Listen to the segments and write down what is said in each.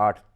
8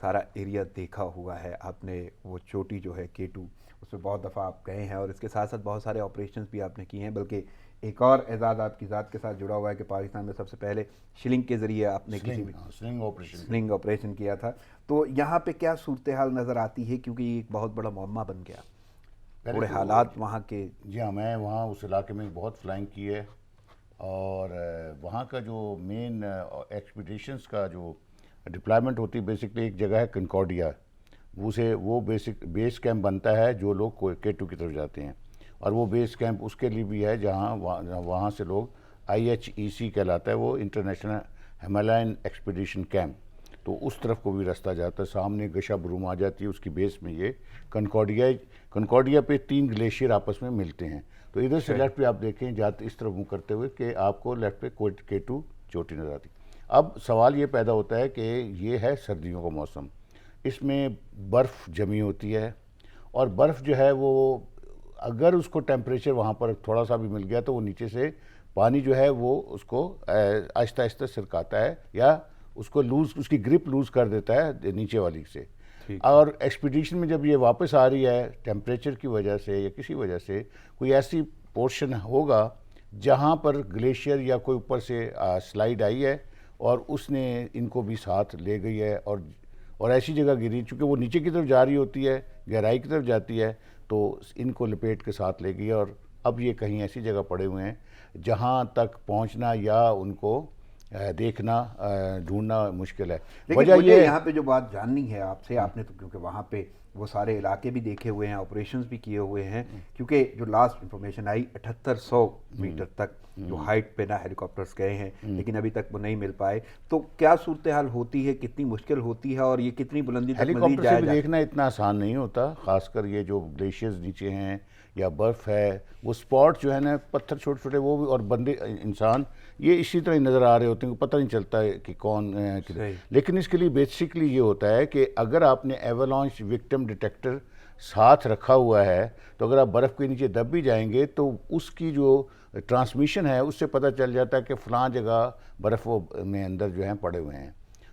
سارا ایریا دیکھا ہوا ہے آپ نے، وہ چوٹی جو ہے K2 اس پہ بہت دفعہ آپ گئے ہیں، اور اس کے ساتھ ساتھ بہت سارے آپریشنز بھی آپ نے کیے ہیں، بلکہ ایک اور اعزاز آپ کی ذات کے ساتھ جڑا ہوا ہے کہ پاکستان میں سب سے پہلے شلنگ کے ذریعے آپ نے کسی بھی سلنگ آپریشن کیا تھا. تو یہاں پہ کیا صورتحال نظر آتی ہے، کیونکہ یہ ایک بہت بڑا معمہ بن گیا تھوڑے حالات وہاں کے؟ جی ہاں، میں وہاں اس علاقے میں بہت فلائنگ کی ہے، اور وہاں کا جو مین ایکسپیڈیشنز کا جو ڈپلائمنٹ ہوتی ہے بیسکلی ایک جگہ ہے کنکارڈیا، وہ بیسک بیس کیمپ بنتا ہے جو لوگ K2 کی طرف جاتے ہیں، اور وہ بیس کیمپ اس کے لیے بھی ہے جہاں وہاں سے لوگ IHEC کہلاتا ہے، وہ انٹرنیشنل ہمالین ایکسپیڈیشن کیمپ، تو اس طرف کو بھی راستہ جاتا ہے. سامنے گشا بروم آ جاتی ہے، اس کی بیس میں یہ کنکارڈیا پہ 3 گلیشیئر آپس میں ملتے ہیں. تو ادھر سے لیفٹ پہ آپ دیکھیں جاتے اس طرف منہ کرتے ہوئے کہ آپ کو لیفٹ پہ K2 چوٹی نظر آتی. اب سوال یہ پیدا ہوتا ہے کہ یہ ہے سردیوں کا موسم، اس میں برف جمی ہوتی ہے، اور برف جو ہے وہ اگر اس کو ٹیمپریچر وہاں پر تھوڑا سا بھی مل گیا تو وہ نیچے سے پانی جو ہے وہ اس کو آہستہ آہستہ سرکاتا ہے، یا اس کو اس کی گرپ لوز کر دیتا ہے نیچے والی سے. اور ایکسپیڈیشن میں جب یہ واپس آ رہی ہے ٹیمپریچر کی وجہ سے یا کسی وجہ سے کوئی ایسی پورشن ہوگا جہاں پر گلیشیئر یا کوئی اوپر سے سلائیڈ آئی ہے اور اس نے ان کو بھی ساتھ لے گئی ہے، اور ایسی جگہ گری چونکہ وہ نیچے کی طرف جا رہی ہوتی ہے، گہرائی کی طرف جاتی ہے، تو ان کو لپیٹ کے ساتھ لے گئی، اور اب یہ کہیں ایسی جگہ پڑے ہوئے ہیں جہاں تک پہنچنا یا ان کو دیکھنا ڈھونڈنا مشکل ہے. لیکن مجھے یہاں پہ جو بات جاننی ہے آپ سے، آپ نے تو کیونکہ وہاں پہ وہ سارے علاقے بھی دیکھے ہوئے ہیں، آپریشنز بھی کیے ہوئے ہیں، کیونکہ جو لاسٹ انفارمیشن آئی 7800 میٹر تک جو ہائٹ پہ نا ہیلی کاپٹرز گئے ہیں، لیکن ابھی تک وہ نہیں مل پائے. تو کیا صورتحال ہوتی ہے، کتنی مشکل ہوتی ہے، اور یہ کتنی بلندی تک ہیلی مزید کاپٹر جایا سے بھی جائے؟ دیکھنا اتنا آسان نہیں ہوتا، خاص کر یہ جو گلیشیئرز نیچے ہیں یا برف ہے، وہ سپاٹ جو ہے نا پتھر چھوٹے چھوٹے وہ بھی، اور بندے انسان یہ اسی طرح ہی نظر آ رہے ہوتے ہیں، پتہ نہیں چلتا ہے کہ کون. لیکن اس کے لیے بیسکلی یہ ہوتا ہے کہ اگر آپ نے ایولانچ وکٹم ڈیٹیکٹر ساتھ رکھا ہوا ہے تو اگر آپ برف کے نیچے دب بھی جائیں گے تو اس کی جو ٹرانسمیشن ہے اس سے پتہ چل جاتا ہے کہ فلاں جگہ برف میں اندر جو ہیں پڑے ہوئے ہیں.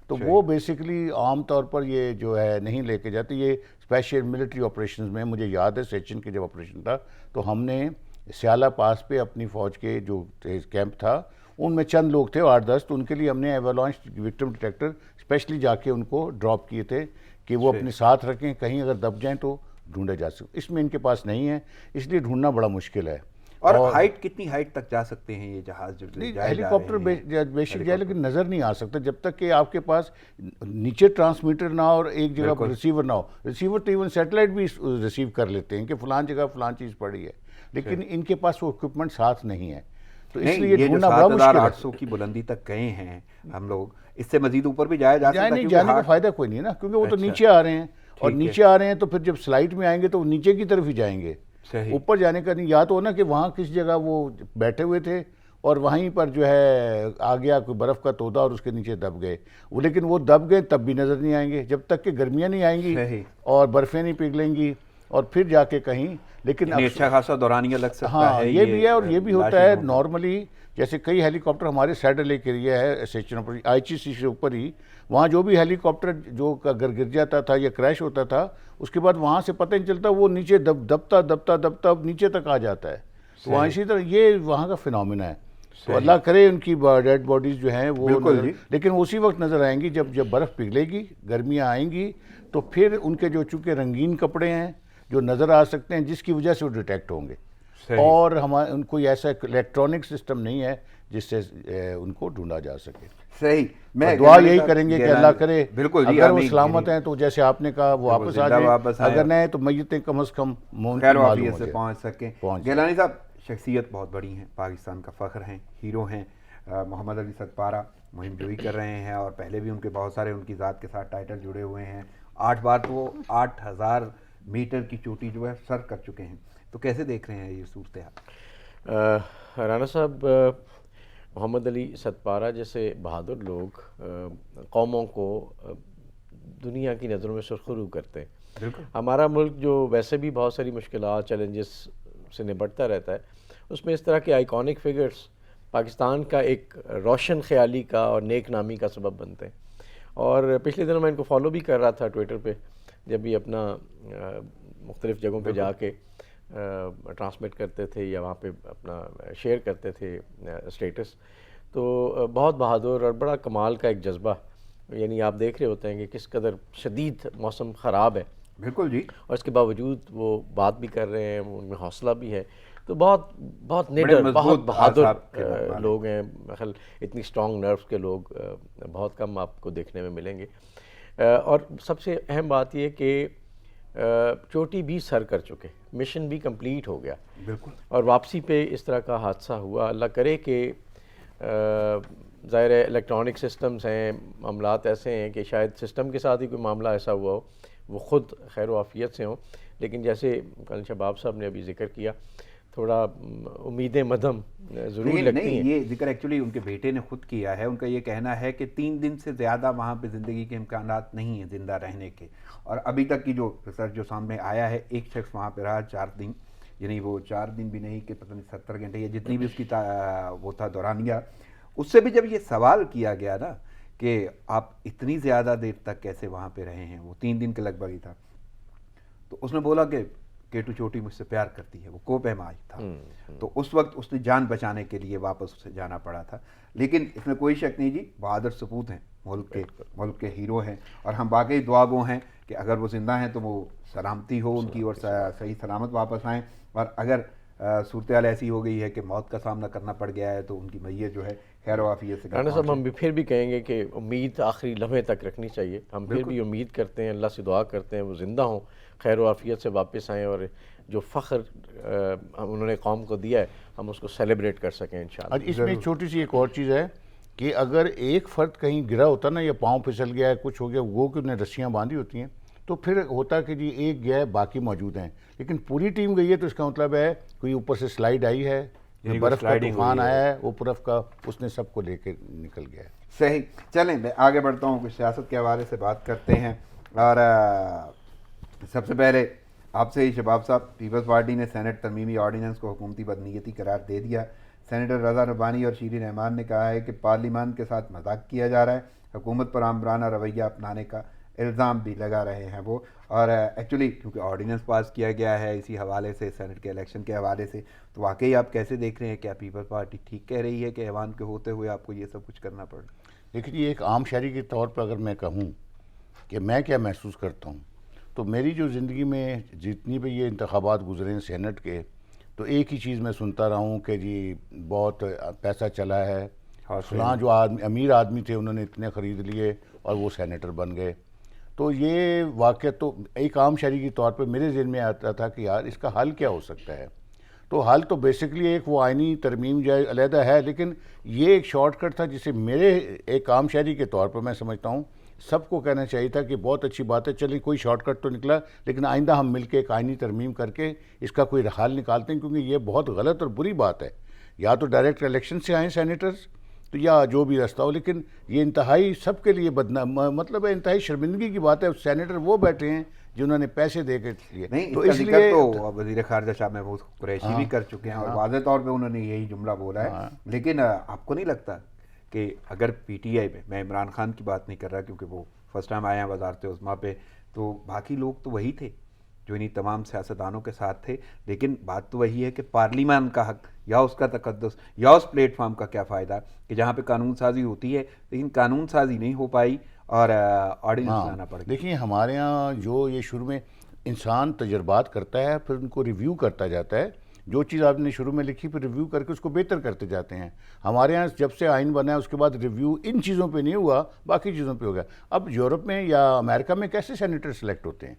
تو وہ بیسکلی عام طور پر یہ جو ہے نہیں لے کے جاتے. یہ اسپیشل ملٹری آپریشنز میں مجھے یاد ہے سیچن کے جب آپریشن تھا تو ہم نے سیالہ پاس پہ اپنی فوج کے جو کیمپ تھا ان میں چند لوگ تھے 8-10، تو ان کے لیے ہم نے ایولانچ وکٹم ڈیٹیکٹر اسپیشلی جا کے ان کو ڈراپ کیے تھے کہ وہ اپنے ساتھ رکھیں، کہیں اگر دب جائیں تو ڈھونڈے جا سکتے. اس میں ان کے پاس نہیں ہے، اس لیے ڈھونڈنا بڑا مشکل ہے. اور ہائٹ کتنی ہائٹ تک جا سکتے ہیں یہ جہاز جو ہیلی کاپٹر بیشک جائے لیکن نظر نہیں آ سکتا جب تک کہ آپ کے پاس نیچے ٹرانسمیٹر نہ ہو اور ایک جگہ پر ریسیور نہ ہو. ریسیور تو ایون سیٹلائٹ بھی ریسیو کر لیتے ہیں کہ فلاں جگہ فلاں چیز پڑی ہے، لیکن ان کے پاس وہ اکوپمنٹ ساتھ نہیں ہے، تو اس لیے ڈھونڈنا بڑا مشکل ہے. 7800 کی بلندی تک گئے ہیں ہم لوگ، اس سے مزید اوپر بھی جایا جا سکتا ہے؟ نہیں، جانے کا فائدہ کوئی نہیں نا، کیونکہ وہ تو نیچے آ رہے ہیں، اور نیچے آ رہے ہیں تو پھر جب سلائٹ میں آئیں گے تو وہ نیچے کی طرف ہی جائیں گے. اوپر جانے کا نہیں. یا تو ہونا کہ وہاں کس جگہ وہ بیٹھے ہوئے تھے اور وہیں پر جو ہے آ گیا کوئی برف کا تودا اور اس کے نیچے دب گئے، لیکن وہ دب گئے تب بھی نظر نہیں آئیں گے جب تک کہ گرمیاں نہیں آئیں گی اور برفیں نہیں پگھلیں گی اور پھر جا کے کہیں. لیکن اچھا خاصا دورانیہ لگ سکتا ہے. ہاں یہ بھی ہے، اور یہ بھی ہوتا ہے نارملی جیسے کئی ہیلی کاپٹر ہمارے سیڈل لیک ایریا ہے سیچن IHEC سے اوپر ہی، وہاں جو بھی ہیلی کاپٹر جو اگر گر جاتا تھا یا کریش ہوتا تھا اس کے بعد وہاں سے پتہ نہیں چلتا، وہ نیچے دبتا نیچے تک آ جاتا ہے. تو وہاں اسی طرح یہ وہاں کا فینومینا ہے. تو اللہ کرے ان کی ڈیڈ باڈیز جو ہیں وہ لیکن اسی وقت نظر آئیں گی جب برف پگھلے گی، گرمیاں آئیں گی، تو پھر ان کے جو چونکہ رنگین کپڑے ہیں جو نظر آ سکتے ہیں جس کی وجہ سے وہ ڈیٹیکٹ ہوں گے. اور ان کو ایسا الیکٹرانک سسٹم نہیں ہے جس سے ان کو ڈھونڈا جا سکے. صحیح. میں دعا یہی کریں گے کہ اللہ کرے اگر وہ سلامت ہیں تو جیسے آپ نے کہا وہ واپس آ جائیں، اگر نہیں تو میتیں کم از کم خیر وعافیت سے پہنچ سکیں. گیلانی صاحب شخصیت بہت بڑی ہیں، پاکستان کا فخر ہیں، ہیرو ہیں. محمد علی ستپارہ مہم جوئی کر رہے ہیں اور پہلے بھی ان کے بہت سارے ان کی ذات کے ساتھ ٹائٹل جڑے ہوئے ہیں. 8 بار تو وہ 8000 میٹر کی چوٹی جو ہے سر کر چکے ہیں. تو کیسے دیکھ رہے ہیں یہ صورتحال؟ رانا صاحب، محمد علی ستپارہ جیسے بہادر لوگ قوموں کو دنیا کی نظروں میں سرخرو کرتے ہیں. بالکل. ہمارا ملک جو ویسے بھی بہت ساری مشکلات چیلنجز سے نپٹتا رہتا ہے، اس میں اس طرح کے آئیکونک فگرز پاکستان کا ایک روشن خیالی کا اور نیک نامی کا سبب بنتے ہیں. اور پچھلے دنوں میں ان کو فالو بھی کر رہا تھا ٹویٹر پہ، جب یہ اپنا مختلف جگہوں پہ جا کے ٹرانسمٹ کرتے تھے یا وہاں پہ اپنا شیئر کرتے تھے اسٹیٹس. تو بہت بہادر اور بڑا کمال کا ایک جذبہ، یعنی آپ دیکھ رہے ہوتے ہیں کہ کس قدر شدید موسم خراب ہے، بالکل جی، اور اس کے باوجود وہ بات بھی کر رہے ہیں، ان میں حوصلہ بھی ہے. تو بہت بہت نڈر، بہت بہادر لوگ ہیں. خیال اتنی اسٹرانگ نروس کے لوگ بہت کم آپ کو دیکھنے میں ملیں گے. اور سب سے اہم بات یہ کہ چوٹی بھی سر کر چکے، مشن بھی کمپلیٹ ہو گیا. بالکل. اور واپسی پہ اس طرح کا حادثہ ہوا. اللہ کرے کہ ظاہر ہے الیکٹرانک سسٹمز ہیں، معاملات ایسے ہیں کہ شاید سسٹم کے ساتھ ہی کوئی معاملہ ایسا ہوا ہو، وہ خود خیر و عافیت سے ہوں. لیکن جیسے کل شباب صاحب نے ابھی ذکر کیا، تھوڑا امیدیں مدھم ضرور لگتی ہیں. یہ ذکر ایکچولی ان کے بیٹے نے خود کیا ہے. ان کا یہ کہنا ہے کہ 3 دن سے زیادہ وہاں پہ زندگی کے امکانات نہیں ہیں زندہ رہنے کے، اور ابھی تک کی جو ریسرچ جو سامنے آیا ہے، ایک شخص وہاں پہ رہا 4 دن، یعنی وہ 4 دن بھی نہیں کہ پتہ نہیں 70 گھنٹے یا جتنی بھی اس کی وہ تھا دورانیہ. اس سے بھی جب یہ سوال کیا گیا نا کہ آپ اتنی زیادہ دیر تک کیسے وہاں پہ رہے ہیں، وہ 3 دن کے لگ بھگ ہی تھا، تو اس نے بولا کہ کیٹو چوٹی مجھ سے پیار کرتی ہے. وہ کو پیمائی تھا، تو اس وقت اس نے جان بچانے کے لیے واپس اسے جانا پڑا تھا. لیکن اس میں کوئی شک نہیں جی، بہادر سپوت ہیں، ملک کے ہیرو ہیں، اور ہم واقعی دعا گو ہیں کہ اگر وہ زندہ ہیں تو وہ سلامتی ہو ان کی اور صحیح سلامت واپس آئیں. اور اگر صورتحال ایسی ہو گئی ہے کہ موت کا سامنا کرنا پڑ گیا ہے تو ان کی میت جو ہے خیر و عافیت سے رانا صاحب، ہم پھر بھی کہیں گے کہ امید آخری لمحے تک رکھنی چاہیے. ہم پھر بھی امید کرتے ہیں، اللہ سے دعا کرتے ہیں وہ زندہ ہوں، خیر و عافیت سے واپس آئیں، اور جو فخر انہوں نے قوم کو دیا ہے ہم اس کو سیلیبریٹ کر سکیں انشاءاللہ. اور اس میں چھوٹی سی ایک اور چیز ہے کہ اگر ایک فرد کہیں گرا ہوتا نا، یا پاؤں پھسل گیا ہے، کچھ ہو گیا، وہ کہ انہیں رسیاں باندھی ہوتی ہیں، تو پھر ہوتا کہ جی ایک گیا ہے باقی موجود ہیں. لیکن پوری ٹیم گئی ہے تو اس کا مطلب ہے کوئی اوپر سے سلائیڈ آئی ہے، برف کا طوفان آیا ہے، وہ برف کا اس نے سب کو لے کے نکل گیا ہے. صحیح. چلیں میں آگے بڑھتا ہوں، کچھ سیاست کے حوالے سے بات کرتے ہیں. اور سب سے پہلے آپ سے ہی شباب صاحب، پیپلز پارٹی نے سینٹ ترمیمی آرڈیننس کو حکومتی بدنیتی قرار دے دیا. سینیٹر رضا ربانی اور شیرین احمد نے کہا ہے کہ پارلیمان کے ساتھ مذاق کیا جا رہا ہے، حکومت پر آمرانہ رویہ اپنانے کا الزام بھی لگا رہے ہیں وہ. اور ایکچولی کیونکہ آرڈیننس پاس کیا گیا ہے اسی حوالے سے، سینٹ کے الیکشن کے حوالے سے، تو واقعی آپ کیسے دیکھ رہے ہیں؟ کیا پیپلز پارٹی ٹھیک کہہ رہی ہے کہ ایوان کے ہوتے ہوئے آپ کو یہ سب کچھ کرنا پڑ رہا ہے؟ لیکن یہ ایک عام شہری کے طور پر اگر میں کہوں کہ میں کیا محسوس کرتا ہوں، تو میری جو زندگی میں جتنی بھی یہ انتخابات گزرے ہیں سینٹ کے، تو ایک ہی چیز میں سنتا رہا ہوں کہ جی بہت پیسہ چلا ہے، فلاں جو امیر آدمی تھے انہوں نے اتنے خرید لیے اور وہ سینیٹر بن گئے. تو یہ واقعہ تو ایک عام شہری کے طور پہ میرے ذہن میں آتا تھا کہ یار اس کا حل کیا ہو سکتا ہے. تو حل تو بیسکلی ایک وہ آئینی ترمیم جو علیحدہ ہے، لیکن یہ ایک شارٹ کٹ تھا جسے میرے ایک عام شہری کے طور پر میں سمجھتا ہوں سب کو کہنا چاہیے تھا کہ بہت اچھی بات ہے، چلیں کوئی شارٹ کٹ تو نکلا، لیکن آئندہ ہم مل کے ایک آئینی ترمیم کر کے اس کا کوئی حل نکالتے ہیں، کیونکہ یہ بہت غلط اور بری بات ہے. یا تو ڈائریکٹ الیکشن سے آئیں سینیٹرز، تو یا جو بھی راستہ ہو، لیکن یہ انتہائی سب کے لیے مطلب ہے انتہائی شرمندگی کی بات ہے. سینیٹر وہ بیٹھے ہیں جنہوں نے پیسے دے کے لیے. نہیں، تو اس لیے تو وزیر خارجہ شاہ محمود قریشی بھی کر چکے ہیں اور واضح طور پہ انہوں نے یہی جملہ بولا ہے. لیکن آپ کو نہیں لگتا کہ اگر پی ٹی آئی میں عمران خان کی بات نہیں کر رہا کیونکہ وہ فرسٹ ٹائم آئے ہیں وزارت عظمیٰ پہ، تو باقی لوگ تو وہی تھے جو انہی تمام سیاستدانوں کے ساتھ تھے، لیکن بات تو وہی ہے کہ پارلیمان کا حق یا اس کا تقدس یا اس پلیٹ فارم کا کیا فائدہ کہ جہاں پہ قانون سازی ہوتی ہے لیکن قانون سازی نہیں ہو پائی اور آرڈیننس لانا پڑ گیا. دیکھیے ہمارے ہاں جو یہ شروع میں انسان تجربات کرتا ہے، پھر ان کو ریویو کرتا جاتا ہے. جو چیز آپ نے شروع میں لکھی پھر ریویو کر کے اس کو بہتر کرتے جاتے ہیں. ہمارے ہاں جب سے آئین بنا ہے اس کے بعد ریویو ان چیزوں پہ نہیں ہوا، باقی چیزوں پہ ہو گیا. اب یورپ میں یا امریکہ میں کیسے سینیٹر سلیکٹ ہوتے ہیں؟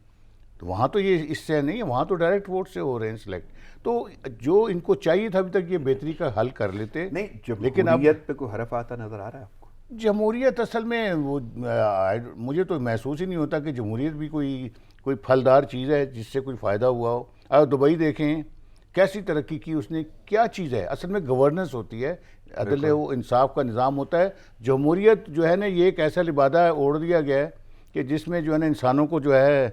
تو وہاں تو یہ اس سے نہیں ہے، وہاں تو ڈائریکٹ ووٹ سے ہو رہے ہیں سلیکٹ. تو جو ان کو چاہیے تھا ابھی تک یہ بہتری کا حل کر لیتے. نہیں، جمہوریت پہ کوئی حرف آتا نظر آ رہا ہے آپ کو؟ جمہوریت اصل میں وہ مجھے تو محسوس ہی نہیں ہوتا کہ جمہوریت بھی کوئی پھلدار چیز ہے جس سے کوئی فائدہ ہوا ہو. اگر دبئی دیکھیں کیسی ترقی کی اس نے، کیا چیز ہے اصل میں گورننس ہوتی ہے، عدل و انصاف کا نظام ہوتا ہے. جمہوریت جو ہے نا یہ ایک ایسا لبادہ ہے اوڑھ دیا گیا ہے کہ جس میں جو ہے نا انسانوں کو جو ہے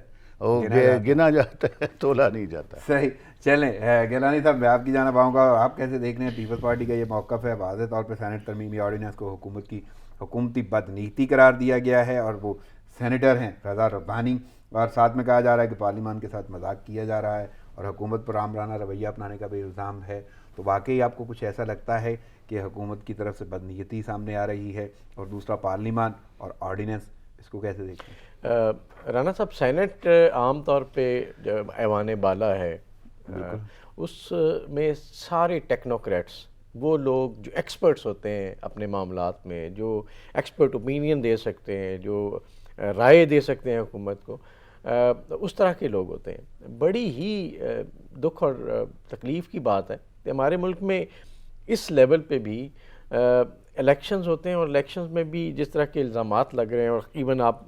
گنا جاتا ہے، تولا نہیں جاتا. صحیح. چلیں گیلانی صاحب میں آپ کی جانب آؤں گا، آپ کیسے دیکھ رہے ہیں پیپلز پارٹی کا یہ موقف ہے؟ واضح طور پہ سینٹ ترمیمی آرڈیننس کو حکومت کی حکومتی بدنیتی قرار دیا گیا ہے، اور وہ سینیٹر ہیں رضا ربانی، اور ساتھ میں کہا جا رہا ہے کہ پارلیمان کے ساتھ مذاق کیا جا رہا ہے اور حکومت پر آمرانہ رویہ اپنانے کا بھی الزام ہے. تو واقعی آپ کو کچھ ایسا لگتا ہے کہ حکومت کی طرف سے بدنیتی سامنے آ رہی ہے؟ اور دوسرا پارلیمان اور آرڈیننس، اس کو کیسے دیکھتے ہیں؟ رانا صاحب، سینٹ عام طور پہ جب ایوان بالا ہے اس میں سارے ٹیکنوکریٹس، وہ لوگ جو ایکسپرٹس ہوتے ہیں اپنے معاملات میں، جو ایکسپرٹ اوپینین دے سکتے ہیں، جو رائے دے سکتے ہیں حکومت کو، اس طرح کے لوگ ہوتے ہیں. بڑی ہی دکھ اور تکلیف کی بات ہے کہ ہمارے ملک میں اس لیول پہ بھی الیکشنز ہوتے ہیں، اور الیکشنز میں بھی جس طرح کے الزامات لگ رہے ہیں، اور ایون آپ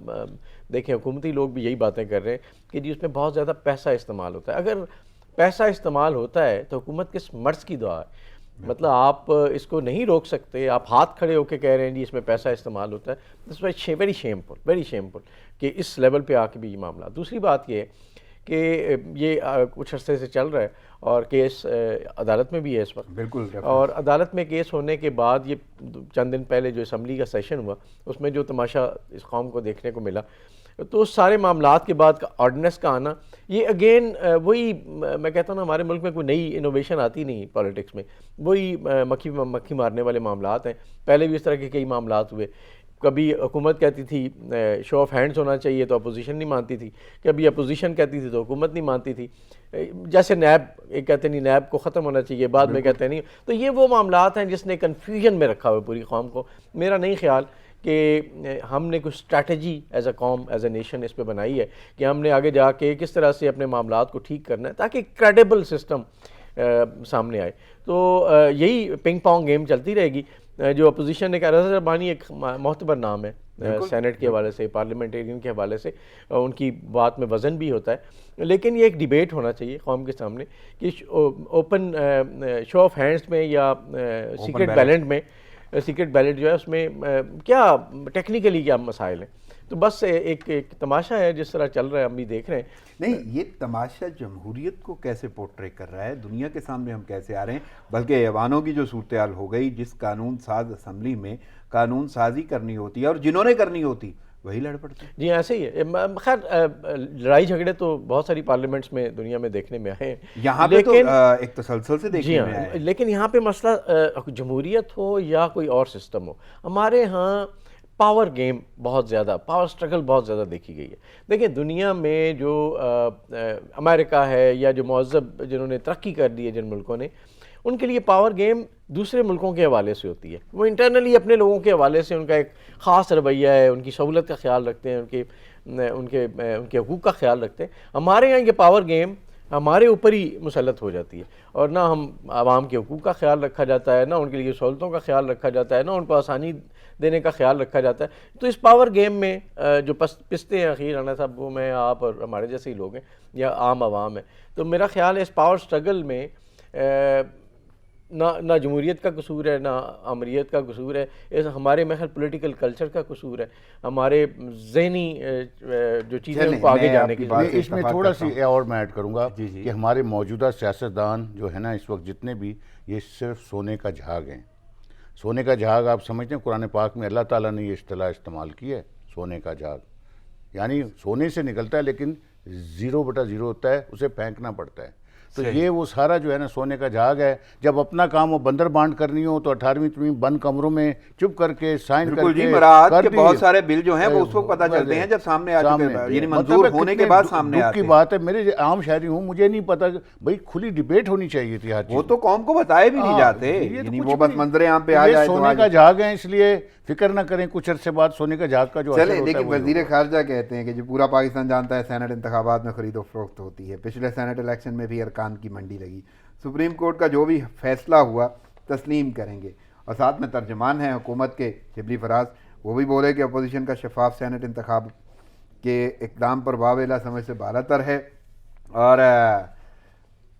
دیکھیں حکومتی لوگ بھی یہی باتیں کر رہے ہیں کہ جی اس میں بہت زیادہ پیسہ استعمال ہوتا ہے. اگر پیسہ استعمال ہوتا ہے تو حکومت کس مرض کی دعا ہے؟ مطلب آپ اس کو نہیں روک سکتے، آپ ہاتھ کھڑے ہو کے کہہ رہے ہیں جی اس میں پیسہ استعمال ہوتا ہے. دس وائی ویری شیمفل کہ اس لیول پہ آ کے بھی یہ معاملہ. دوسری بات یہ کہ یہ کچھ عرصے سے چل رہا ہے اور کیس عدالت میں بھی ہے اس وقت. بالکل. اور عدالت میں کیس ہونے کے بعد یہ چند دن پہلے جو اسمبلی کا سیشن ہوا اس میں جو تماشا اس قوم کو دیکھنے کو ملا، تو اس سارے معاملات کے بعد آرڈیننس کا آنا، یہ اگین وہی میں کہتا ہوں نا، ہمارے ملک میں کوئی نئی انوویشن آتی نہیں پالیٹکس میں، وہی مکھی مارنے والے معاملات ہیں. پہلے بھی اس طرح کے کئی معاملات ہوئے. کبھی حکومت کہتی تھی شو آف ہینڈز ہونا چاہیے تو اپوزیشن نہیں مانتی تھی، کبھی اپوزیشن کہتی تھی تو حکومت نہیں مانتی تھی. جیسے نیب، ایک کہتے نہیں نیب کو ختم ہونا چاہیے، بعد میں کہتے نہیں. تو یہ وہ معاملات ہیں جس نے کنفیوژن میں رکھا ہوا پوری قوم کو. میرا نہیں خیال کہ ہم نے کچھ اسٹریٹجی ایز اے قوم، ایز اے نیشن اس پہ بنائی ہے کہ ہم نے آگے جا کے کس طرح سے اپنے معاملات کو ٹھیک کرنا ہے تاکہ کریڈیبل سسٹم سامنے آئے. تو یہی پنگ پونگ گیم چلتی رہے گی. جو اپوزیشن نے کہا، رضا ربانی ایک معتبر نام ہے سینٹ کے حوالے سے، پارلیمنٹیرین کے حوالے سے، ان کی بات میں وزن بھی ہوتا ہے. لیکن یہ ایک ڈیبیٹ ہونا چاہیے قوم کے سامنے کہ اوپن شو آف ہینڈس میں یا سیکرٹ بیلٹ جو ہے اس میں کیا ٹیکنیکلی کیا مسائل ہیں. تو بس ایک تماشا ہے جس طرح چل رہا ہے، ہم بھی دیکھ رہے ہیں. نہیں، یہ تماشا جمہوریت کو کیسے پورٹری کر رہا ہے، دنیا کے سامنے ہم کیسے آ رہے ہیں. بلکہ ایوانوں کی جو صورتحال ہو گئی، جس قانون ساز اسمبلی میں قانون سازی کرنی ہوتی ہے اور جنہوں نے کرنی ہوتی وہی لڑ پڑتے ہیں. جی ایسے ہی ہے. خیر لڑائی جھگڑے تو بہت ساری پارلیمنٹس میں دنیا میں دیکھنے میں آئے ہیں، یہاں پہ تو ایک تسلسل سے دیکھنے میں آئے ہیں. لیکن یہاں پہ مسئلہ جمہوریت ہو یا کوئی اور سسٹم ہو، ہمارے ہاں پاور گیم بہت زیادہ، پاور سٹرگل بہت زیادہ دیکھی گئی ہے. دیکھیں دنیا میں جو امریکہ ہے یا جو مہذب جنہوں نے ترقی کر دی ہے جن ملکوں نے، ان کے لیے پاور گیم دوسرے ملکوں کے حوالے سے ہوتی ہے. وہ انٹرنلی اپنے لوگوں کے حوالے سے ان کا ایک خاص رویہ ہے، ان کی سہولت کا خیال رکھتے ہیں، ان کے حقوق کا خیال رکھتے ہیں. ہمارے یہاں یہ پاور گیم ہمارے اوپر ہی مسلط ہو جاتی ہے، اور نہ ہم عوام کے حقوق کا خیال رکھا جاتا ہے، نہ ان کے لیے سہولتوں کا خیال رکھا جاتا ہے، نہ ان کو آسانی دینے کا خیال رکھا جاتا ہے. تو اس پاور گیم میں جو پستے ہیں اخیر رانا صاحب، وہ میں آپ اور ہمارے جیسے ہی لوگ ہیں یا عام عوام ہے. تو میرا خیال ہے اس پاور سٹرگل میں نہ جمہوریت کا قصور ہے، نہ امریت کا قصور ہے، ہمارے محل پولیٹیکل کلچر کا قصور ہے، ہمارے ذہنی جو چیزیں ان کو آگے جانے کی. اس میں تھوڑا سی اور میں ایڈ کروں گا کہ ہمارے موجودہ سیاستدان جو ہے نا اس وقت جتنے بھی، یہ صرف سونے کا جھاگ ہیں. سونے کا جھاگ آپ سمجھتے ہیں، قرآن پاک میں اللہ تعالیٰ نے یہ اصطلاح استعمال کی ہے، سونے کا جھاگ. یعنی سونے سے نکلتا ہے لیکن 0/0 ہوتا ہے، اسے پھینکنا پڑتا ہے. تو یہ وہ سارا جو ہے نا سونے کا جھاگ ہے. جب اپنا کام وہ بندر بانٹ کرنی ہو تو 18ویں بند کمروں میں چپ کر کے سائن کر کے مراعات کے بہت سارے بل جو ہیں وہ اس وقت پتہ چلتے ہیں جب سامنے آ چکے ہیں، یعنی منظور ہونے کے بعد سامنے آتے ہیں. کی بات ہے، میرے عام شہری ہوں، مجھے نہیں پتا. بھائی کھلی ڈیبیٹ ہونی چاہیے تھی ہر چیز. وہ تو قوم کو بتائے بھی نہیں جاتے، یعنی وہ بس منظر عام پہ آ جائے. سونے کا جھاگ ہے، اس لیے فکر نہ کریں کچھ عرصے بعد سونے کا جھاگ کا جو چلے. لیکن وزیر خارجہ کہتے ہیں کہ جو پورا پاکستان جانتا ہے سینٹ انتخابات میں خرید و فروخت ہوتی ہے. پچھلے سینٹ الیکشن میں بھی ارکان کی منڈی لگی. سپریم کورٹ کا جو بھی فیصلہ ہوا تسلیم کریں گے. اور ساتھ میں ترجمان ہیں حکومت کے شبلی فراز، وہ بھی بولے کہ اپوزیشن کا شفاف سینٹ انتخاب کے اقدام پر واویلا سمجھ سے بالا تر ہے. اور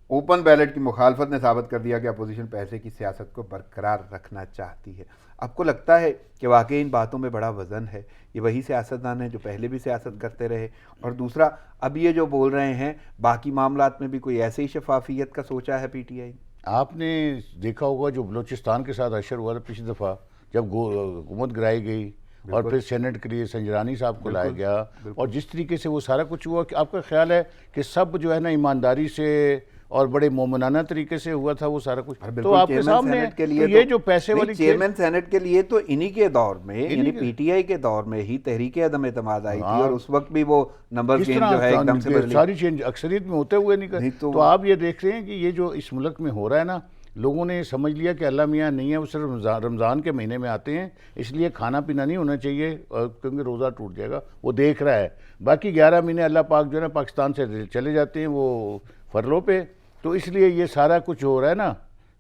اوپن بیلٹ کی مخالفت نے ثابت کر دیا کہ اپوزیشن پیسے کی سیاست کو برقرار رکھنا چاہتی ہے. آپ کو لگتا ہے کہ واقعی ان باتوں میں بڑا وزن ہے؟ یہ وہی سیاستدان ہیں جو پہلے بھی سیاست کرتے رہے. اور دوسرا، اب یہ جو بول رہے ہیں باقی معاملات میں بھی کوئی ایسے ہی شفافیت کا سوچا ہے پی ٹی آئی؟ آپ نے دیکھا ہوگا جو بلوچستان کے ساتھ اشر ہوا تھا پچھلی دفعہ، جب حکومت گرائی گئی اور پھر سینٹ کے لیے سنجرانی صاحب کو لایا گیا اور جس طریقے سے وہ سارا کچھ ہوا، کہ آپ کا خیال ہے کہ سب جو ہے نا ایمانداری سے اور بڑے مومنانہ طریقے سے ہوا تھا وہ سارا کچھ؟ تو آپ کے سامنے یہ جو پیسے والی چیئرمین سینٹ کے لیے تو انہی کے دور میں، یعنی پی ٹی آئی کے دور میں ہی تحریک عدم اعتماد آئی تھی، اور اس وقت بھی وہ نمبر گیم جو ہے ایک دم سے بدلی، ساری چینج اکثریت میں ہوتے ہوئے نہیں. تو آپ یہ دیکھ رہے ہیں کہ یہ جو اس ملک میں ہو رہا ہے نا، لوگوں نے سمجھ لیا کہ اللہ میاں نہیں ہے، وہ صرف رمضان کے مہینے میں آتے ہیں، اس لیے کھانا پینا نہیں ہونا چاہیے کیونکہ روزہ ٹوٹ جائے گا. وہ دیکھ رہا ہے باقی 11 مہینے اللہ پاک جو ہے نا پاکستان سے چلے جاتے ہیں وہ فرلو پہ. تو اس لیے یہ سارا کچھ ہو رہا ہے نا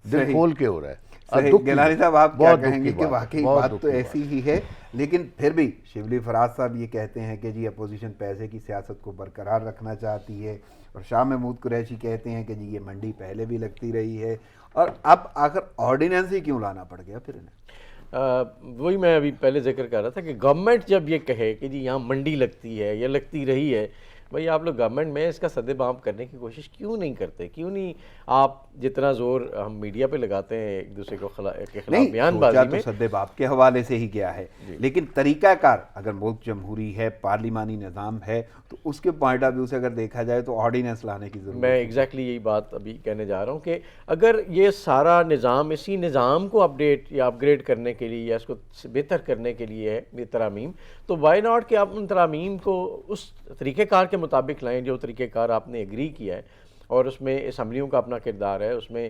دل کھول کے ہو رہا ہے. گیلانی صاحب آپ کیا کہیں گے کہ واقعی بات تو ایسی ہی ہے، لیکن پھر بھی شبلی فراز صاحب یہ کہتے ہیں کہ جی اپوزیشن پیسے کی سیاست کو برقرار رکھنا چاہتی ہے، اور شاہ محمود قریشی کہتے ہیں کہ جی یہ منڈی پہلے بھی لگتی رہی ہے، اور اب آخر آرڈیننس ہی کیوں لانا پڑ گیا پھر انہیں؟ وہی میں ابھی پہلے ذکر کر رہا تھا کہ گورنمنٹ جب یہ کہے کہ جی یہاں منڈی لگتی ہے یا لگتی رہی ہے، بھائی آپ لوگ گورنمنٹ میں اس کا سد بام کرنے کی کوشش کیوں نہیں کرتے؟ کیوں نہیں آپ جتنا زور ہم میڈیا پہ لگاتے ہیں ایک دوسرے کے خلاف بیان بازی میں، سد باب کے حوالے سے ہی گیا ہے، لیکن طریقہ کار اگر ملک جمہوری ہے، پارلیمانی نظام ہے، تو اس کے پوائنٹ آف ویو سے اگر دیکھا جائے تو آرڈیننس لانے کی ضرورت ہے. میں ایگزیکٹلی یہی بات ابھی کہنے جا رہا ہوں کہ اگر یہ سارا نظام اسی نظام کو اپڈیٹ یا اپ گریڈ کرنے کے لیے یا اس کو بہتر کرنے کے لیے ہے یہ ترامیم، تو وائی ناٹ کہ آپ ان ترامیم کو اس طریقہ کار کے مطابق لائیں جو طریقہ کار آپ نے ایگری کیا ہے، اور اس میں اسمبلیوں کا اپنا کردار ہے، اس میں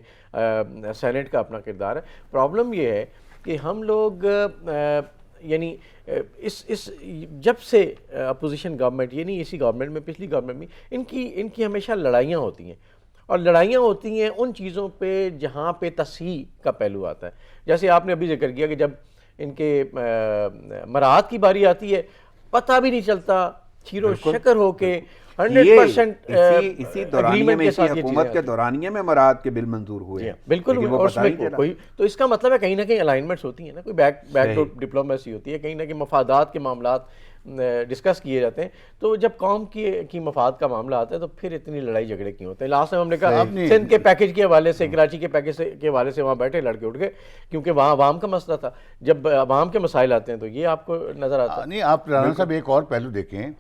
سینٹ کا اپنا کردار ہے. پرابلم یہ ہے کہ ہم لوگ یعنی اس جب سے اپوزیشن گورنمنٹ، یہ نہیں اسی گورنمنٹ میں، پچھلی گورنمنٹ میں، ان کی ہمیشہ لڑائیاں ہوتی ہیں، اور لڑائیاں ہوتی ہیں ان چیزوں پہ جہاں پہ تصحیح کا پہلو آتا ہے. جیسے آپ نے ابھی ذکر کیا کہ جب ان کے مراعات کی باری آتی ہے پتہ بھی نہیں چلتا، چیرو شکر ہو کے 100% اسی دورانیے میں، اسی حکومت کے دورانیے میں مراعات کے بل منظور ہوئے ہیں. بالکل، اور اس میں کوئی تو اس کا مطلب ہے کہیں نہ کہیں الائنمنٹس ہوتی ہیں نا، کوئی بیک ڈور ڈپلومیسی ہوتی ہے، کہیں نہ کہیں مفادات کے معاملات ڈسکس کیے جاتے ہیں. تو جب قوم کی مفاد کا معاملہ آتا ہے تو پھر اتنی لڑائی جھگڑے کیوں ہوتے ہیں؟ لاسٹ میں ہم نے کہا سندھ کے پیکج کے حوالے سے، کراچی کے پیکج کے حوالے سے وہاں بیٹھے لڑکے اٹھ گئے کیونکہ وہاں عوام کا مسئلہ تھا. جب عوام کے مسائل آتے ہیں تو یہ آپ کو نظر آتا ہے. نہیں، آپ رانا صاحب ایک اور پہلو دیکھیں،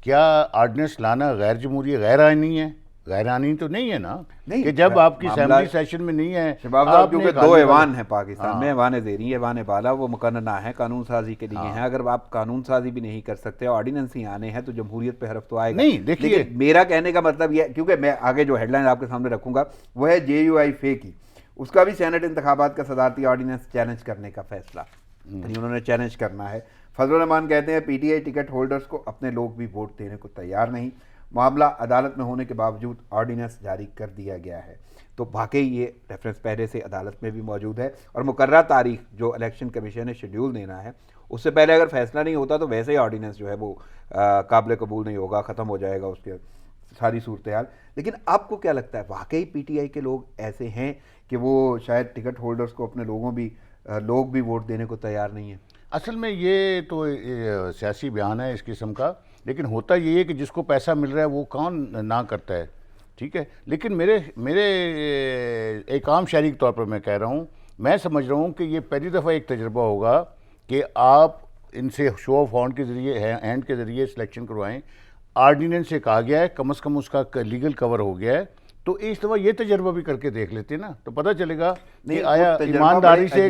کیا آرڈیننس لانا غیر جمہوری غیر آئینی ہے؟ غیر آئینی تو نہیں ہے نا، کہ جب آپ کی اسمبلی سیشن میں نہیں ہے. شباب صاحب کیونکہ 2 ایوان ہیں پاکستان میں، ایوان زیریں، ایوان بالا، وہ مقننہ ہیں قانون سازی کے لیے ہیں. اگر آپ قانون سازی بھی نہیں کر سکتے، آرڈیننس ہی آنے ہیں، تو جمہوریت پہ حرف تو آئے گا نہیں. دیکھیے میرا کہنے کا مطلب یہ، کیونکہ میں آگے جو ہیڈ لائن آپ کے سامنے رکھوں گا وہ ہے JUI فے کی، اس کا بھی سینٹ انتخابات کا صدارتی آرڈیننس چیلنج کرنے کا فیصلہ، یعنی انہوں نے چیلنج کرنا ہے. فضل الرحمان کہتے ہیں P T I ticket holders کو اپنے لوگ بھی ووٹ دینے کو تیار نہیں، معاملہ عدالت میں ہونے کے باوجود آرڈیننس جاری کر دیا گیا ہے. تو واقعی یہ ریفرنس پہلے سے عدالت میں بھی موجود ہے، اور مقررہ تاریخ جو الیکشن کمیشن نے شیڈیول دینا ہے اس سے پہلے اگر فیصلہ نہیں ہوتا تو ویسے ہی آرڈیننس جو ہے وہ قابل قبول نہیں ہوگا، ختم ہو جائے گا اس کے ساری صورتحال. لیکن آپ کو کیا لگتا ہے واقعی پی ٹی آئی کے لوگ ایسے ہیں کہ وہ شاید ٹکٹ ہولڈرز کو اپنے لوگ بھی ووٹ دینے کو تیار نہیں ہیں؟ اصل میں یہ تو سیاسی بیان ہے اس قسم کا، لیکن ہوتا یہ ہے کہ جس کو پیسہ مل رہا ہے وہ کون نہ کرتا ہے، ٹھیک ہے. لیکن میرے ایک عام شہری کے طور پر میں کہہ رہا ہوں، میں سمجھ رہا ہوں کہ یہ پہلی دفعہ ایک تجربہ ہوگا کہ آپ ان سے شو آف ہینڈ کے ذریعے سلیکشن کروائیں. آرڈیننس سے کہا گیا ہے، کم از کم اس کا لیگل کور ہو گیا ہے، تو اس دفعہ یہ تجربہ بھی کر کے دیکھ لیتے نا تو پتہ چلے گا کہ آیا ایمانداری سے